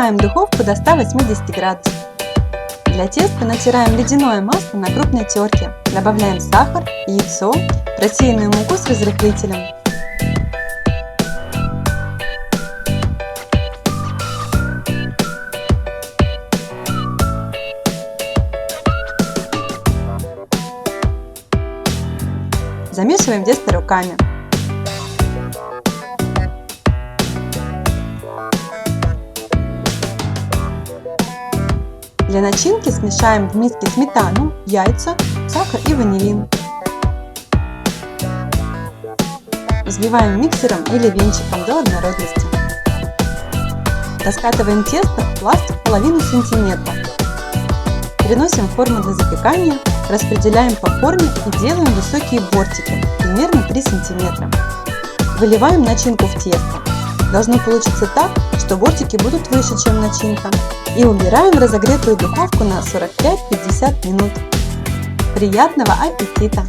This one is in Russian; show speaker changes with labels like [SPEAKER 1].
[SPEAKER 1] Нагреваем духовку до 180 градусов. Для теста натираем ледяное масло на крупной терке. Добавляем сахар, яйцо, просеянную муку с разрыхлителем. Замешиваем тесто руками. Для начинки смешаем в миске сметану, яйца, сахар и ванилин. Взбиваем миксером или венчиком до однородности. Раскатываем тесто в пласт в половину сантиметра. Переносим в форму для запекания, распределяем по форме и делаем высокие бортики, примерно 3 см. Выливаем начинку в тесто. Должно получиться так, что бортики будут выше, чем начинка. И убираем в разогретую духовку на 45-50 минут. Приятного аппетита!